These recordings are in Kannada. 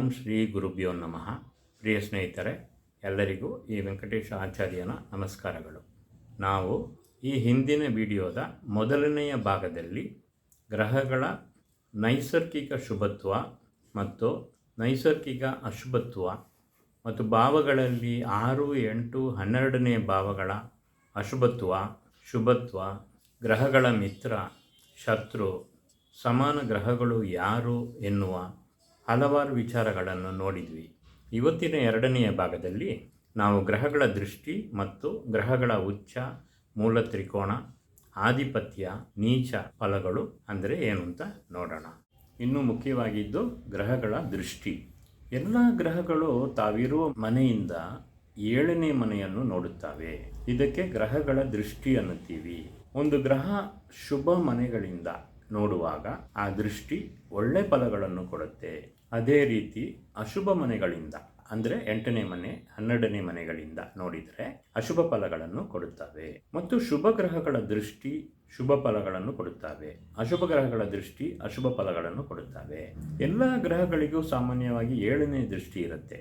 ಓಂ ಶ್ರೀ ಗುರುಭ್ಯೋ ನಮಃ. ಪ್ರಿಯ ಸ್ನೇಹಿತರೆ, ಎಲ್ಲರಿಗೂ ಈ ವೆಂಕಟೇಶ ಆಚಾರ್ಯನ ನಮಸ್ಕಾರಗಳು. ನಾವು ಈ ಹಿಂದಿನ ವಿಡಿಯೋದ ಮೊದಲನೆಯ ಭಾಗದಲ್ಲಿ ಗ್ರಹಗಳ ನೈಸರ್ಗಿಕ ಶುಭತ್ವ ಮತ್ತು ನೈಸರ್ಗಿಕ ಅಶುಭತ್ವ ಮತ್ತು ಭಾವಗಳಲ್ಲಿ 6, 8, 12ನೇ ಭಾವಗಳ ಅಶುಭತ್ವ, ಶುಭತ್ವ, ಗ್ರಹಗಳ ಮಿತ್ರ, ಶತ್ರು, ಸಮಾನ ಗ್ರಹಗಳು ಯಾರು ಎನ್ನುವ ಹಲವಾರು ವಿಚಾರಗಳನ್ನು ನೋಡಿದ್ವಿ. ಇವತ್ತಿನ 2ನೆಯ ಭಾಗದಲ್ಲಿ ನಾವು ಗ್ರಹಗಳ ದೃಷ್ಟಿ ಮತ್ತು ಗ್ರಹಗಳ ಉಚ್ಚ, ಮೂಲ ತ್ರಿಕೋಣ, ಆಧಿಪತ್ಯ, ನೀಚ ಫಲಗಳು ಅಂದರೆ ಏನು ಅಂತ ನೋಡೋಣ. ಇನ್ನು ಮುಖ್ಯವಾಗಿದ್ದು ಗ್ರಹಗಳ ದೃಷ್ಟಿ. ಎಲ್ಲ ಗ್ರಹಗಳು ತಾವಿರುವ ಮನೆಯಿಂದ 7ನೇ ಮನೆಯನ್ನು ನೋಡುತ್ತವೆ. ಇದಕ್ಕೆ ಗ್ರಹಗಳ ದೃಷ್ಟಿ ಅನ್ನುತ್ತೀವಿ. ಒಂದು ಗ್ರಹ ಶುಭ ಮನೆಗಳಿಂದ ನೋಡುವಾಗ ಆ ದೃಷ್ಟಿ ಒಳ್ಳೆ ಫಲಗಳನ್ನು ಕೊಡುತ್ತೆ. ಅದೇ ರೀತಿ ಅಶುಭ ಮನೆಗಳಿಂದ ಅಂದರೆ 8ನೇ ಮನೆ, 12ನೇ ಮನೆಗಳಿಂದ ನೋಡಿದರೆ ಅಶುಭ ಫಲಗಳನ್ನು ಕೊಡುತ್ತವೆ. ಮತ್ತು ಶುಭ ಗ್ರಹಗಳ ದೃಷ್ಟಿ ಶುಭ ಫಲಗಳನ್ನು ಕೊಡುತ್ತವೆ, ಅಶುಭ ಗ್ರಹಗಳ ದೃಷ್ಟಿ ಅಶುಭ ಫಲಗಳನ್ನು ಕೊಡುತ್ತವೆ. ಎಲ್ಲ ಗ್ರಹಗಳಿಗೂ ಸಾಮಾನ್ಯವಾಗಿ 7ನೇ ದೃಷ್ಟಿ ಇರುತ್ತೆ.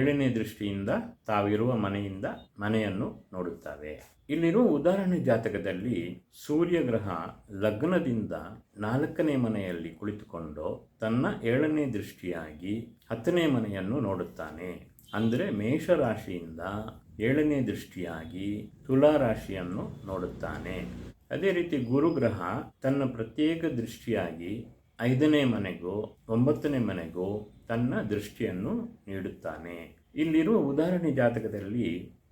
7ನೇ ದೃಷ್ಟಿಯಿಂದ ತಾವಿರುವ ಮನೆಯಿಂದ ಮನೆಯನ್ನು ನೋಡುತ್ತವೆ. ಇಲ್ಲಿರುವ ಉದಾಹರಣೆ ಜಾತಕದಲ್ಲಿ ಸೂರ್ಯ ಗ್ರಹ ಲಗ್ನದಿಂದ 4ನೇ ಮನೆಯಲ್ಲಿ ಕುಳಿತುಕೊಂಡು ತನ್ನ 7ನೇ ದೃಷ್ಟಿಯಾಗಿ 10ನೇ ಮನೆಯನ್ನು ನೋಡುತ್ತಾನೆ. ಅಂದರೆ ಮೇಷರಾಶಿಯಿಂದ 7ನೇ ದೃಷ್ಟಿಯಾಗಿ ತುಲಾ ರಾಶಿಯನ್ನು ನೋಡುತ್ತಾನೆ. ಅದೇ ರೀತಿ ಗುರುಗ್ರಹ ತನ್ನ ಪ್ರತ್ಯೇಕ ದೃಷ್ಟಿಯಾಗಿ 5ನೇ ಮನೆಗೂ 9ನೇ ಮನೆಗೂ ತನ್ನ ದೃಷ್ಟಿಯನ್ನು ನೀಡುತ್ತಾನೆ. ಇಲ್ಲಿರುವ ಉದಾಹರಣೆ ಜಾತಕದಲ್ಲಿ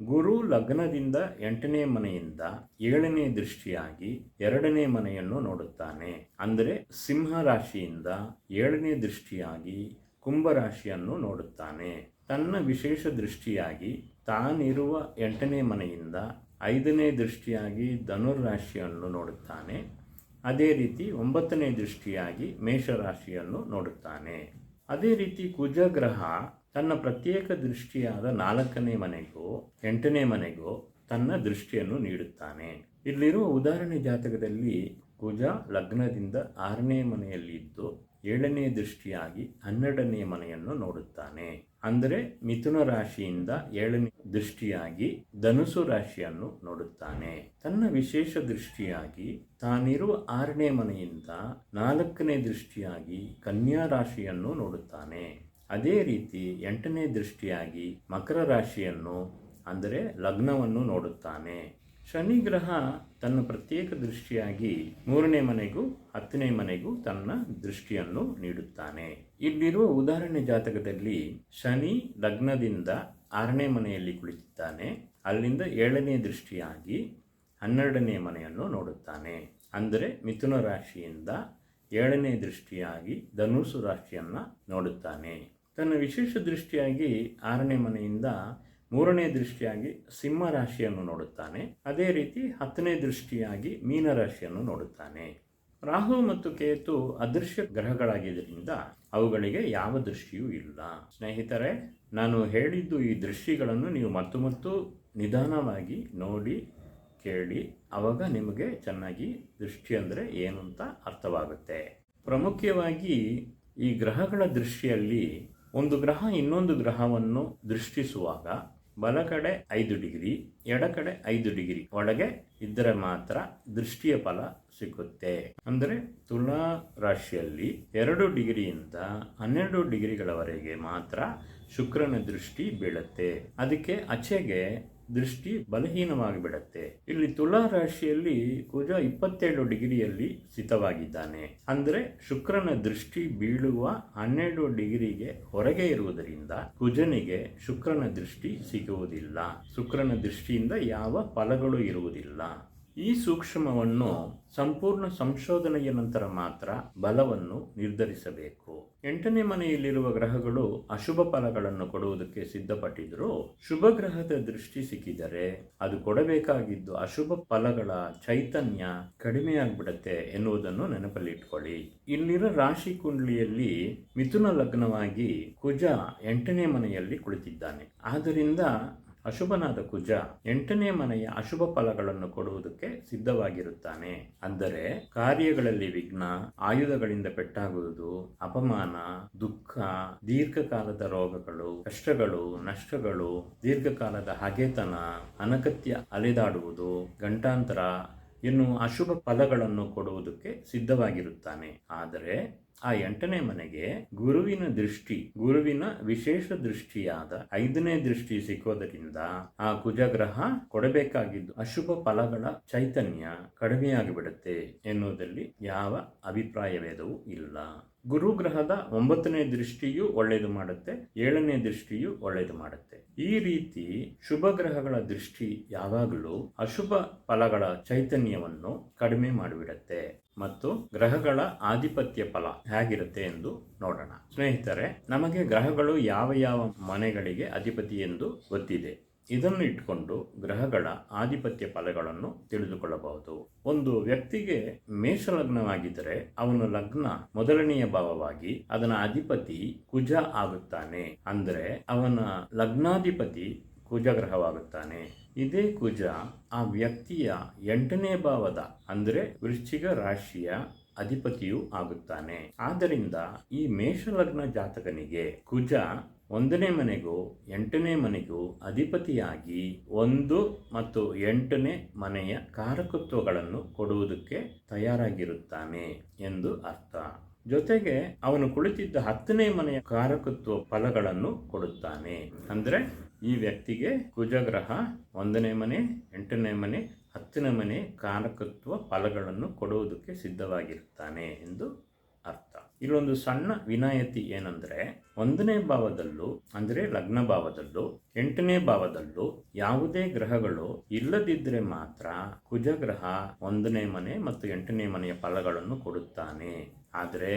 ಗುರು ಲಗ್ನದಿಂದ 8ನೇ ಮನೆಯಿಂದ 7ನೇ ದೃಷ್ಟಿಯಾಗಿ 2ನೇ ಮನೆಯನ್ನು ನೋಡುತ್ತಾನೆ. ಅಂದರೆ ಸಿಂಹ ರಾಶಿಯಿಂದ 7ನೇ ದೃಷ್ಟಿಯಾಗಿ ಕುಂಭರಾಶಿಯನ್ನು ನೋಡುತ್ತಾನೆ. ತನ್ನ ವಿಶೇಷ ದೃಷ್ಟಿಯಾಗಿ ತಾನಿರುವ 8ನೇ ಮನೆಯಿಂದ 5ನೇ ದೃಷ್ಟಿಯಾಗಿ ಧನುರ್ರಾಶಿಯನ್ನು ನೋಡುತ್ತಾನೆ. ಅದೇ ರೀತಿ 9ನೇ ದೃಷ್ಟಿಯಾಗಿ ಮೇಷರಾಶಿಯನ್ನು ನೋಡುತ್ತಾನೆ. ಅದೇ ರೀತಿ ಕುಜಗ್ರಹ ತನ್ನ ಪ್ರತ್ಯೇಕ ದೃಷ್ಟಿಯಾದ 4ನೇ ಮನೆಗೂ 8ನೇ ಮನೆಗೂ ತನ್ನ ದೃಷ್ಟಿಯನ್ನು ನೀಡುತ್ತಾನೆ. ಇಲ್ಲಿರುವ ಉದಾಹರಣೆ ಜಾತಕದಲ್ಲಿ ಕುಜ ಲಗ್ನದಿಂದ 6ನೇ ಮನೆಯಲ್ಲಿದ್ದು 7ನೇ ದೃಷ್ಟಿಯಾಗಿ 12ನೇ ಮನೆಯನ್ನು ನೋಡುತ್ತಾನೆ. ಅಂದರೆ ಮಿಥುನ ರಾಶಿಯಿಂದ 7ನೇ ದೃಷ್ಟಿಯಾಗಿ ಧನುಸು ರಾಶಿಯನ್ನು ನೋಡುತ್ತಾನೆ. ತನ್ನ ವಿಶೇಷ ದೃಷ್ಟಿಯಾಗಿ ತಾನಿರುವ 6ನೇ ಮನೆಯಿಂದ 4ನೇ ದೃಷ್ಟಿಯಾಗಿ ಕನ್ಯಾ ರಾಶಿಯನ್ನು ನೋಡುತ್ತಾನೆ. ಅದೇ ರೀತಿ 8ನೇ ದೃಷ್ಟಿಯಾಗಿ ಮಕರ ರಾಶಿಯನ್ನು ಅಂದರೆ ಲಗ್ನವನ್ನು ನೋಡುತ್ತಾನೆ. ಶನಿ ಗ್ರಹ ತನ್ನ ಪ್ರತ್ಯೇಕ ದೃಷ್ಟಿಯಾಗಿ 3ನೇ ಮನೆಗೂ 10ನೇ ಮನೆಗೂ ತನ್ನ ದೃಷ್ಟಿಯನ್ನು ನೀಡುತ್ತಾನೆ. ಇಲ್ಲಿರುವ ಉದಾಹರಣೆ ಜಾತಕದಲ್ಲಿ ಶನಿ ಲಗ್ನದಿಂದ 6ನೇ ಮನೆಯಲ್ಲಿ ಕುಳಿತಿದ್ದಾನೆ. ಅಲ್ಲಿಂದ 7ನೇ ದೃಷ್ಟಿಯಾಗಿ 12ನೇ ಮನೆಯನ್ನು ನೋಡುತ್ತಾನೆ. ಅಂದರೆ ಮಿಥುನ ರಾಶಿಯಿಂದ 7ನೇ ದೃಷ್ಟಿಯಾಗಿ ಧನುಸು ರಾಶಿಯನ್ನು ನೋಡುತ್ತಾನೆ. ತನ್ನ ವಿಶೇಷ ದೃಷ್ಟಿಯಾಗಿ 6ನೇ ಮನೆಯಿಂದ 3ನೇ ದೃಷ್ಟಿಯಾಗಿ ಸಿಂಹ ರಾಶಿಯನ್ನು ನೋಡುತ್ತಾನೆ. ಅದೇ ರೀತಿ 10ನೇ ದೃಷ್ಟಿಯಾಗಿ ಮೀನ ರಾಶಿಯನ್ನು ನೋಡುತ್ತಾನೆ. ರಾಹು ಮತ್ತು ಕೇತು ಅದೃಶ್ಯ ಗ್ರಹಗಳಾಗಿದ್ದರಿಂದ ಅವುಗಳಿಗೆ ಯಾವ ದೃಷ್ಟಿಯೂ ಇಲ್ಲ. ಸ್ನೇಹಿತರೆ, ನಾನು ಹೇಳಿದ್ದು ಈ ದೃಷ್ಟಿಗಳನ್ನು ನೀವು ಮತ್ತು ನಿಧಾನವಾಗಿ ನೋಡಿ ಕೇಳಿ, ಆವಾಗ ನಿಮಗೆ ಚೆನ್ನಾಗಿ ದೃಷ್ಟಿ ಅಂದರೆ ಏನು ಅಂತ ಅರ್ಥವಾಗುತ್ತೆ. ಪ್ರಮುಖವಾಗಿ ಈ ಗ್ರಹಗಳ ದೃಷ್ಟಿಯಲ್ಲಿ ಒಂದು ಗ್ರಹ ಇನ್ನೊಂದು ಗ್ರಹವನ್ನು ದೃಷ್ಟಿಸುವಾಗ ಬಲಕಡೆ 5 ಡಿಗ್ರಿ, ಎಡಕಡೆ 5 ಡಿಗ್ರಿ ಒಳಗೆ ಇದ್ದರೆ ಮಾತ್ರ ದೃಷ್ಟಿಯ ಫಲ ಸಿಗುತ್ತೆ. ಅಂದರೆ ತುಲಾ ರಾಶಿಯಲ್ಲಿ 2 ಡಿಗ್ರಿಯಿಂದ 12 ಡಿಗ್ರಿಗಳವರೆಗೆ ಮಾತ್ರ ಶುಕ್ರನ ದೃಷ್ಟಿ ಬೀಳುತ್ತೆ. ಅದಕ್ಕೆ ಆಚೆಗೆ ದೃಷ್ಟಿ ಬಲಹೀನವಾಗಿ ಬಿಡುತ್ತೆ. ಇಲ್ಲಿ ತುಲಾ ರಾಶಿಯಲ್ಲಿ ಕುಜ 27 ಡಿಗ್ರಿಯಲ್ಲಿ ಸ್ಥಿತವಾಗಿದ್ದಾನೆ. ಅಂದರೆ ಶುಕ್ರನ ದೃಷ್ಟಿ ಬೀಳುವ 12 ಡಿಗ್ರಿಗೆ ಹೊರಗೆ ಇರುವುದರಿಂದ ಕುಜನಿಗೆ ಶುಕ್ರನ ದೃಷ್ಟಿ ಸಿಗುವುದಿಲ್ಲ. ಶುಕ್ರನ ದೃಷ್ಟಿಯಿಂದ ಯಾವ ಫಲಗಳು ಇರುವುದಿಲ್ಲ. ಈ ಸೂಕ್ಷ್ಮವನ್ನು ಸಂಪೂರ್ಣ ಸಂಶೋಧನೆಯ ನಂತರ ಮಾತ್ರ ಬಲವನ್ನು ನಿರ್ಧರಿಸಬೇಕು. 8ನೇ ಮನೆಯಲ್ಲಿರುವ ಗ್ರಹಗಳು ಅಶುಭ ಫಲಗಳನ್ನು ಕೊಡುವುದಕ್ಕೆ ಸಿದ್ಧಪಟ್ಟಿದ್ದರೂ ಶುಭ ಗ್ರಹದ ದೃಷ್ಟಿ ಸಿಕ್ಕಿದರೆ ಅದು ಕೊಡಬೇಕಾಗಿದ್ದು ಅಶುಭ ಫಲಗಳ ಚೈತನ್ಯ ಕಡಿಮೆಯಾಗ್ಬಿಡುತ್ತೆ ಎನ್ನುವುದನ್ನು ನೆನಪಲ್ಲಿಟ್ಕೊಳ್ಳಿ. ಇಲ್ಲಿರೋ ರಾಶಿ ಕುಂಡ್ಲಿಯಲ್ಲಿ ಮಿಥುನ ಲಗ್ನವಾಗಿ ಕುಜ 8ನೇ ಮನೆಯಲ್ಲಿ ಕುಳಿತಿದ್ದಾನೆ. ಆದ್ದರಿಂದ ಅಶುಭನಾದ ಕುಜ 8ನೇ ಮನೆಯ ಅಶುಭ ಫಲಗಳನ್ನು ಕೊಡುವುದಕ್ಕೆ ಸಿದ್ಧವಾಗಿರುತ್ತಾನೆ. ಅಂದರೆ ಕಾರ್ಯಗಳಲ್ಲಿ ವಿಘ್ನ, ಆಯುಧಗಳಿಂದ ಪೆಟ್ಟಾಗುವುದು, ಅಪಮಾನ, ದುಃಖ, ದೀರ್ಘಕಾಲದ ರೋಗಗಳು, ಕಷ್ಟಗಳು, ನಷ್ಟಗಳು, ದೀರ್ಘಕಾಲದ ಹಗೆತನ, ಅನಗತ್ಯ ಅಲೆದಾಡುವುದು, ಗಂಟಾಂತರ ಎನ್ನುವ ಅಶುಭ ಫಲಗಳನ್ನು ಕೊಡುವುದಕ್ಕೆ ಸಿದ್ಧವಾಗಿರುತ್ತಾನೆ. ಆದರೆ ಆ 8ನೇ ಮನೆಗೆ ಗುರುವಿನ ವಿಶೇಷ ದೃಷ್ಟಿಯಾದ 5ನೇ ದೃಷ್ಟಿ ಸಿಕ್ಕೋದರಿಂದ ಆ ಕುಜಗ್ರಹ ಕೊಡಬೇಕಾಗಿದ್ದು ಅಶುಭ ಫಲಗಳ ಚೈತನ್ಯ ಕಡಿಮೆಯಾಗಿಬಿಡುತ್ತೆ ಎನ್ನುವುದರಲ್ಲಿ ಯಾವ ಅಭಿಪ್ರಾಯವೇದವೂ ಇಲ್ಲ. ಗುರುಗ್ರಹದ 9ನೇ ದೃಷ್ಟಿಯೂ ಒಳ್ಳೆಯದು ಮಾಡುತ್ತೆ, 7ನೇ ದೃಷ್ಟಿಯೂ ಒಳ್ಳೆಯದು ಮಾಡುತ್ತೆ. ಈ ರೀತಿ ಶುಭ ಗ್ರಹಗಳ ದೃಷ್ಟಿ ಯಾವಾಗಲೂ ಅಶುಭ ಫಲಗಳ ಚೈತನ್ಯವನ್ನು ಕಡಿಮೆ ಮಾಡಿಬಿಡುತ್ತೆ. ಮತ್ತು ಗ್ರಹಗಳ ಆಧಿಪತ್ಯ ಫಲ ಹೇಗಿರುತ್ತೆ ಎಂದು ನೋಡೋಣ. ಸ್ನೇಹಿತರೆ, ನಮಗೆ ಗ್ರಹಗಳು ಯಾವ ಯಾವ ಮನೆಗಳಿಗೆ ಅಧಿಪತಿ ಎಂದು ಗೊತ್ತಿದೆ. ಇದನ್ನು ಇಟ್ಕೊಂಡು ಗ್ರಹಗಳ ಆಧಿಪತ್ಯ ಫಲಗಳನ್ನು ತಿಳಿದುಕೊಳ್ಳಬಹುದು. ಒಂದು ವ್ಯಕ್ತಿಗೆ ಮೇಷಲಗ್ನವಾಗಿದ್ದರೆ ಅವನ ಲಗ್ನ ಮೊದಲನೆಯ ಭಾವವಾಗಿ ಅದರ ಅಧಿಪತಿ ಕುಜ ಆಗುತ್ತಾನೆ. ಅಂದರೆ ಅವನ ಲಗ್ನಾಧಿಪತಿ ಕುಜಗ್ರಹವಾಗುತ್ತಾನೆ. ಇದೇ ಕುಜ ಆ ವ್ಯಕ್ತಿಯ 8ನೇ ಭಾವದ ಅಂದರೆ ವೃಶ್ಚಿಕ ರಾಶಿಯ ಅಧಿಪತಿಯೂ ಆಗುತ್ತಾನೆ. ಆದ್ದರಿಂದ ಈ ಮೇಷಲಗ್ನ ಜಾತಕನಿಗೆ ಕುಜ 1ನೇ ಮನೆಗೂ 8ನೇ ಮನೆಗೂ ಅಧಿಪತಿಯಾಗಿ 1 ಮತ್ತು 8ನೇ ಮನೆಯ ಕಾರಕತ್ವಗಳನ್ನು ಕೊಡುವುದಕ್ಕೆ ತಯಾರಾಗಿರುತ್ತಾನೆ ಎಂದು ಅರ್ಥ. ಜೊತೆಗೆ ಅವನು ಕುಳಿತಿದ್ದ 10ನೇ ಮನೆಯ ಕಾರಕತ್ವ ಫಲಗಳನ್ನು ಕೊಡುತ್ತಾನೆ. ಅಂದರೆ ಈ ವ್ಯಕ್ತಿಗೆ ಕುಜಗ್ರಹ 1ನೇ ಮನೆ, 8ನೇ ಮನೆ, 10ನೇ ಮನೆ ಕಾರಕತ್ವ ಫಲಗಳನ್ನು ಕೊಡುವುದಕ್ಕೆ ಸಿದ್ಧವಾಗಿರುತ್ತಾನೆ ಎಂದು ಅರ್ಥ. ಇಲ್ಲೊಂದು ಸಣ್ಣ ವಿನಾಯಿತಿ ಏನಂದರೆ 1ನೇ ಭಾವದಲ್ಲೂ ಅಂದರೆ ಲಗ್ನ ಭಾವದಲ್ಲೂ 8ನೇ ಭಾವದಲ್ಲೂ ಯಾವುದೇ ಗ್ರಹಗಳು ಇಲ್ಲದಿದ್ದರೆ ಮಾತ್ರ ಕುಜಗ್ರಹ 1ನೇ ಮನೆ ಮತ್ತು 8ನೇ ಮನೆಯ ಫಲಗಳನ್ನು ಕೊಡುತ್ತಾನೆ. ಆದರೆ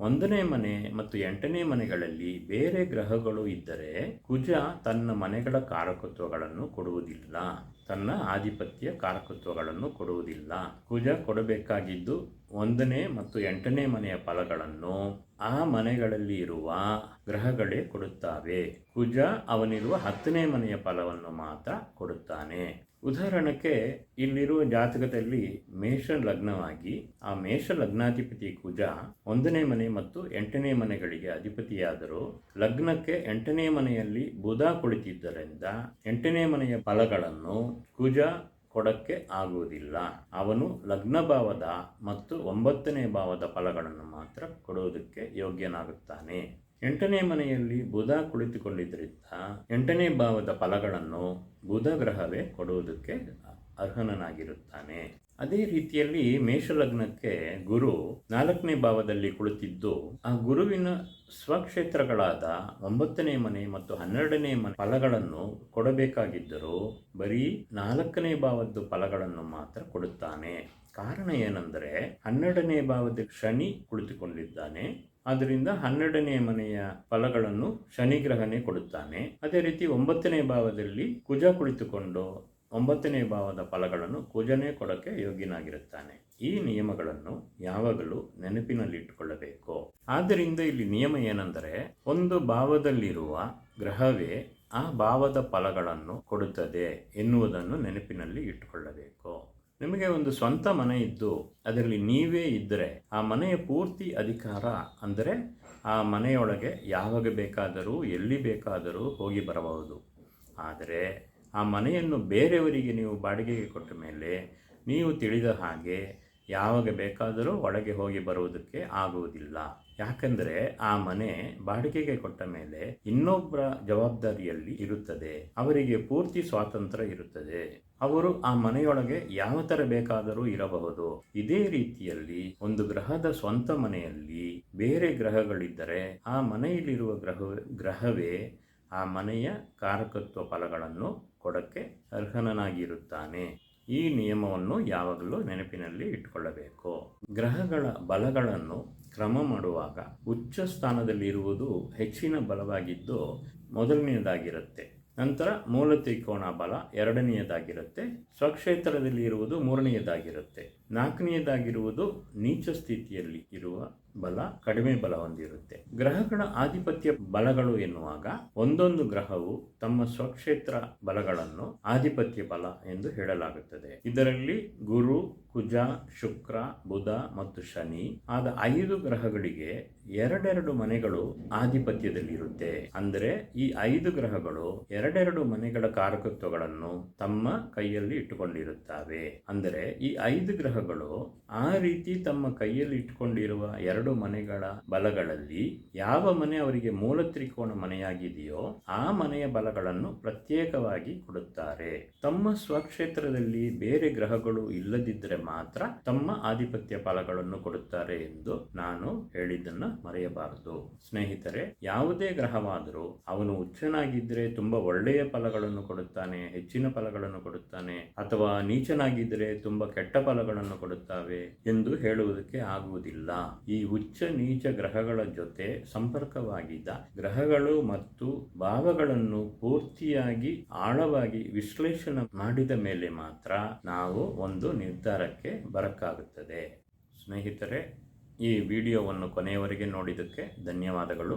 1ನೇ ಮನೆ ಮತ್ತು 8ನೇ ಮನೆಗಳಲ್ಲಿ ಬೇರೆ ಗ್ರಹಗಳು ಇದ್ದರೆ ಕುಜ ತನ್ನ ಮನೆಗಳ ಕಾರಕತ್ವಗಳನ್ನು ಕೊಡುವುದಿಲ್ಲ, ತನ್ನ ಆಧಿಪತ್ಯ ಕಾರಕತ್ವಗಳನ್ನು ಕೊಡುವುದಿಲ್ಲ. ಕುಜ ಕೊಡಬೇಕಾಗಿದ್ದು 1ನೇ ಮತ್ತು 8ನೇ ಮನೆಯ ಫಲಗಳನ್ನು ಆ ಮನೆಗಳಲ್ಲಿ ಇರುವ ಗ್ರಹಗಳೇ ಕೊಡುತ್ತವೆ. ಕುಜ ಅವನಿರುವ 10ನೇ ಮನೆಯ ಫಲವನ್ನು ಮಾತ್ರ ಕೊಡುತ್ತಾನೆ. ಉದಾಹರಣಕ್ಕೆ ಇಲ್ಲಿರುವ ಜಾತಕದಲ್ಲಿ ಮೇಷ ಲಗ್ನವಾಗಿ ಆ ಮೇಷ ಲಗ್ನಾಧಿಪತಿ ಕುಜ 1ನೇ ಮನೆ ಮತ್ತು 8ನೇ ಮನೆಗಳಿಗೆ ಅಧಿಪತಿಯಾದರೂ ಲಗ್ನಕ್ಕೆ 8ನೇ ಮನೆಯಲ್ಲಿ ಬುಧ ಕುಳಿತಿದ್ದರಿಂದ 8ನೇ ಮನೆಯ ಫಲಗಳನ್ನು ಕುಜ ಕೊಡಕ್ಕೆ ಆಗುವುದಿಲ್ಲ. ಅವನು ಲಗ್ನ ಭಾವದ ಮತ್ತು 9ನೇ ಭಾವದ ಫಲಗಳನ್ನು ಮಾತ್ರ ಕೊಡುವುದಕ್ಕೆ ಯೋಗ್ಯನಾಗುತ್ತಾನೆ. 8ನೇ ಮನೆಯಲ್ಲಿ ಬುಧ ಕುಳಿತುಕೊಂಡಿದ್ದರಿಂದ 8ನೇ ಭಾವದ ಫಲಗಳನ್ನು ಬುಧ ಗ್ರಹವೇ ಕೊಡುವುದಕ್ಕೆ ಅರ್ಹನಾಗಿರುತ್ತಾನೆ. ಅದೇ ರೀತಿಯಲ್ಲಿ ಮೇಷಲಗ್ನಕ್ಕೆ ಗುರು 4ನೇ ಭಾವದಲ್ಲಿ ಕುಳಿತಿದ್ದು ಆ ಗುರುವಿನ ಸ್ವಕ್ಷೇತ್ರಗಳಾದ 9ನೇ ಮನೆ ಮತ್ತು 12ನೇ ಮನೆ ಫಲಗಳನ್ನು ಕೊಡಬೇಕಾಗಿದ್ದರೂ ಬರೀ 4ನೇ ಭಾವದ ಫಲಗಳನ್ನು ಮಾತ್ರ ಕೊಡುತ್ತಾನೆ. ಕಾರಣ ಏನೆಂದರೆ 12ನೇ ಭಾವದ ಶನಿ ಕುಳಿತುಕೊಂಡಿದ್ದಾನೆ. ಆದ್ದರಿಂದ 12ನೇ ಮನೆಯ ಫಲಗಳನ್ನು ಶನಿ ಗ್ರಹನೇ ಕೊಡುತ್ತಾನೆ. ಅದೇ ರೀತಿ 9ನೇ ಭಾವದಲ್ಲಿ ಕುಜ ಕುಳಿತುಕೊಂಡು 9ನೇ ಭಾವದ ಫಲಗಳನ್ನು ಕುಜನೇ ಕೊಡಕ್ಕೆ ಯೋಗ್ಯನಾಗಿರುತ್ತಾನೆ. ಈ ನಿಯಮಗಳನ್ನು ಯಾವಾಗಲೂ ನೆನಪಿನಲ್ಲಿಟ್ಟುಕೊಳ್ಳಬೇಕು. ಆದ್ದರಿಂದ ಇಲ್ಲಿ ನಿಯಮ ಏನೆಂದರೆ ಒಂದು ಭಾವದಲ್ಲಿರುವ ಗ್ರಹವೇ ಆ ಭಾವದ ಫಲಗಳನ್ನು ಕೊಡುತ್ತದೆ ಎನ್ನುವುದನ್ನು ನೆನಪಿನಲ್ಲಿ ಇಟ್ಟುಕೊಳ್ಳಬೇಕು. ನಿಮಗೆ ಒಂದು ಸ್ವಂತ ಮನೆ ಇದ್ದು ಅದರಲ್ಲಿ ನೀವೇ ಇದ್ದರೆ ಆ ಮನೆಯ ಪೂರ್ತಿ ಅಧಿಕಾರ, ಅಂದರೆ ಆ ಮನೆಯೊಳಗೆ ಯಾವಾಗ ಬೇಕಾದರೂ ಎಲ್ಲಿ ಬೇಕಾದರೂ ಹೋಗಿ ಬರಬಹುದು. ಆದರೆ ಆ ಮನೆಯನ್ನು ಬೇರೆಯವರಿಗೆ ನೀವು ಬಾಡಿಗೆಗೆ ಕೊಟ್ಟ ಮೇಲೆ ನೀವು ತಿಳಿದ ಹಾಗೆ ಯಾವಾಗ ಬೇಕಾದರೂ ಒಳಗೆ ಹೋಗಿ ಬರುವುದಕ್ಕೆ ಆಗುವುದಿಲ್ಲ. ಯಾಕೆಂದರೆ ಆ ಮನೆ ಬಾಡಿಗೆಗೆ ಕೊಟ್ಟ ಮೇಲೆ ಇನ್ನೊಬ್ಬರ ಜವಾಬ್ದಾರಿಯಲ್ಲಿ ಇರುತ್ತದೆ. ಅವರಿಗೆ ಪೂರ್ತಿ ಸ್ವಾತಂತ್ರ್ಯ ಇರುತ್ತದೆ. ಅವರು ಆ ಮನೆಯೊಳಗೆ ಯಾವ ಥರ ಬೇಕಾದರೂ ಇರಬಹುದು. ಇದೇ ರೀತಿಯಲ್ಲಿ ಒಂದು ಗ್ರಹದ ಸ್ವಂತ ಮನೆಯಲ್ಲಿ ಬೇರೆ ಗ್ರಹಗಳಿದ್ದರೆ ಆ ಮನೆಯಲ್ಲಿರುವ ಗ್ರಹವೇ ಆ ಮನೆಯ ಕಾರಕತ್ವ ಫಲಗಳನ್ನು ಕೊಡಕ್ಕೆ ಅರ್ಹನಾಗಿರುತ್ತಾನೆ. ಈ ನಿಯಮವನ್ನು ಯಾವಾಗಲೂ ನೆನಪಿನಲ್ಲಿ ಇಟ್ಟುಕೊಳ್ಳಬೇಕು. ಗ್ರಹಗಳ ಬಲಗಳನ್ನು ಕ್ರಮ ಮಾಡುವಾಗ ಉಚ್ಚ ಸ್ಥಾನದಲ್ಲಿರುವುದು ಹೆಚ್ಚಿನ ಬಲವಾಗಿದ್ದು ಮೊದಲನೆಯದಾಗಿರುತ್ತೆ. ನಂತರ ಮೂಲ ತ್ರಿಕೋಣ ಬಲ 2ನೇಯದಾಗಿರುತ್ತೆ. ಸ್ವಕ್ಷೇತ್ರದಲ್ಲಿ ಇರುವುದು 3ನೇಯದಾಗಿರುತ್ತೆ. 4ನೇದಾಗಿರುವುದು ನೀಚ ಸ್ಥಿತಿಯಲ್ಲಿ ಇರುವ ಬಲ ಕಡಿಮೆ ಬಲ ಹೊಂದಿರುತ್ತೆ. ಗ್ರಹಗಳ ಆಧಿಪತ್ಯ ಬಲಗಳು ಎನ್ನುವಾಗ ಒಂದೊಂದು ಗ್ರಹವು ತಮ್ಮ ಸ್ವಕ್ಷೇತ್ರ ಬಲಗಳನ್ನು ಆಧಿಪತ್ಯ ಬಲ ಎಂದು ಹೇಳಲಾಗುತ್ತದೆ. ಇದರಲ್ಲಿ ಗುರು, ಕುಜ, ಶುಕ್ರ, ಬುಧ ಮತ್ತು ಶನಿ ಆದ 5 ಗ್ರಹಗಳಿಗೆ ಎರಡೆರಡು ಮನೆಗಳು ಆಧಿಪತ್ಯದಲ್ಲಿರುತ್ತೆ. ಅಂದರೆ ಈ 5 ಗ್ರಹಗಳು ಎರಡೆರಡು ಮನೆಗಳ ಕಾರಕತ್ವಗಳನ್ನು ತಮ್ಮ ಕೈಯಲ್ಲಿ ಇಟ್ಟುಕೊಂಡಿರುತ್ತವೆ. ಅಂದರೆ ಈ 5 ಗ್ರಹಗಳು ಆ ರೀತಿ ತಮ್ಮ ಕೈಯಲ್ಲಿ ಇಟ್ಟುಕೊಂಡಿರುವ 2 ಮನೆಗಳ ಬಲಗಳಲ್ಲಿ ಯಾವ ಮನೆ ಅವರಿಗೆ ಮೂಲ ತ್ರಿಕೋನ ಮನೆಯಾಗಿದೆಯೋ ಆ ಮನೆಯ ಬಲಗಳನ್ನು ಪ್ರತ್ಯೇಕವಾಗಿ ಕೊಡುತ್ತಾರೆ. ತಮ್ಮ ಸ್ವಕ್ಷೇತ್ರದಲ್ಲಿ ಬೇರೆ ಗ್ರಹಗಳು ಇಲ್ಲದಿದ್ದರೆ ಮಾತ್ರ ತಮ್ಮ ಆಧಿಪತ್ಯ ಫಲಗಳನ್ನು ಕೊಡುತ್ತಾರೆ ಎಂದು ನಾನು ಹೇಳಿದ್ದನ್ನು ಮರೆಯಬಾರದು. ಸ್ನೇಹಿತರೆ, ಯಾವುದೇ ಗ್ರಹವಾದರೂ ಅವನು ಉಚ್ಚನಾಗಿದ್ದರೆ ತುಂಬಾ ಒಳ್ಳೆಯ ಫಲಗಳನ್ನು ಕೊಡುತ್ತಾನೆ, ಹೆಚ್ಚಿನ ಫಲಗಳನ್ನು ಕೊಡುತ್ತಾನೆ, ಅಥವಾ ನೀಚನಾಗಿದ್ದರೆ ತುಂಬಾ ಕೆಟ್ಟ ಫಲಗಳನ್ನು ಕೊಡುತ್ತವೆ ಎಂದು ಹೇಳುವುದಕ್ಕೆ ಆಗುವುದಿಲ್ಲ. ಈ ಉಚ್ಚ ನೀಚ ಗ್ರಹಗಳ ಜೊತೆ ಸಂಪರ್ಕವಾಗಿದ್ದ ಗ್ರಹಗಳು ಮತ್ತು ಭಾವಗಳನ್ನು ಪೂರ್ತಿಯಾಗಿ ಆಳವಾಗಿ ವಿಶ್ಲೇಷಣೆ ಮಾಡಿದ ಮೇಲೆ ಮಾತ್ರ ನಾವು ಒಂದು ನಿರ್ಧಾರಕ್ಕೆ ಬರಕ್ಕಾಗುತ್ತದೆ. ಸ್ನೇಹಿತರೆ, ಈ ವಿಡಿಯೋವನ್ನು ಕೊನೆಯವರೆಗೆ ನೋಡಿದ್ದಕ್ಕೆ ಧನ್ಯವಾದಗಳು.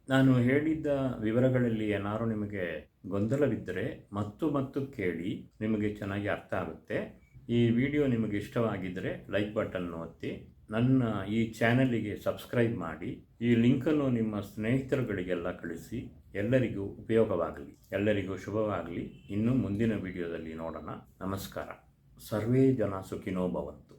ನಾನು ಹೇಳಿದ್ದ ವಿವರಗಳಲ್ಲಿ ಏನಾದರೂ ನಿಮಗೆ ಗೊಂದಲವಿದ್ದರೆ ಮತ್ತು ಕೇಳಿ, ನಿಮಗೆ ಚೆನ್ನಾಗಿ ಅರ್ಥ ಆಗುತ್ತೆ. ಈ ವಿಡಿಯೋ ನಿಮಗೆ ಇಷ್ಟವಾಗಿದ್ದರೆ ಲೈಕ್ ಬಟನ್ ಒತ್ತಿ, ನನ್ನ ಈ ಚಾನಲಿಗೆ ಸಬ್ಸ್ಕ್ರೈಬ್ ಮಾಡಿ, ಈ ಲಿಂಕನ್ನು ನಿಮ್ಮ ಸ್ನೇಹಿತರುಗಳಿಗೆಲ್ಲ ಕಳಿಸಿ. ಎಲ್ಲರಿಗೂ ಉಪಯೋಗವಾಗಲಿ, ಎಲ್ಲರಿಗೂ ಶುಭವಾಗಲಿ. ಇನ್ನು ಮುಂದಿನ ವಿಡಿಯೋದಲ್ಲಿ ನೋಡೋಣ. ನಮಸ್ಕಾರ. ಸರ್ವೇ ಜನ ಸುಖಿನೋ ಭವಂತು.